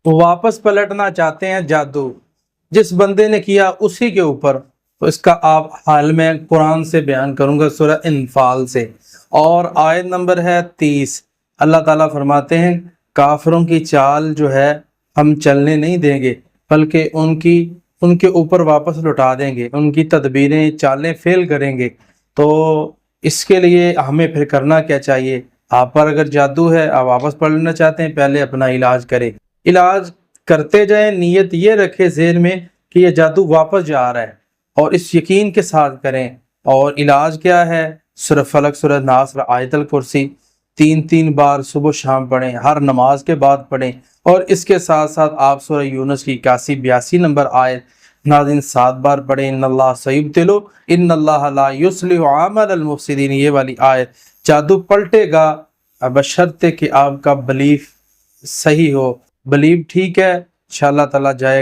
वापस पलटना चाहते हैं जादू, जिस बंदे ने किया उसी के ऊपर, तो इसका आप हाल में कुरान से बयान करूंगा सूरह इनफाल से, और आयत नंबर है 30। अल्लाह ताला फरमाते हैं काफिरों की चाल जो है हम चलने नहीं देंगे, बल्कि उनके ऊपर वापस लौटा देंगे, उनकी तदबीरें चालें फेल करेंगे। तो इसके लिए हमें फिर करना क्या चाहिए? आप पर अगर जादू है, आप वापस पढ़ लेना चाहते हैं, पहले अपना इलाज करें। इलाज करते जाएं, नीयत ये रखें ज़हन में कि ये जादू वापस जा रहा है, और इस यकीन के साथ करें। और इलाज क्या है? सूरह फलक, सूरह नास, आयतल कुर्सी 3 बार सुबह शाम पढ़ें, हर नमाज के बाद पढ़ें। और इसके साथ साथ आप सूरह यूनुस की 81-82 नंबर आयत नाज़रीन 7 बार पढ़ें। इन्नल्लाह सयुब्तिलु इन्नल्लाह ला युस्लिहु अमल अल मुफसिदीन, ये वाली आयत। जादू पलटेगा बशर्ते कि आपका बिलीफ सही हो। बिलीव ठीक है, इंशाअल्लाह ताला जाएगा।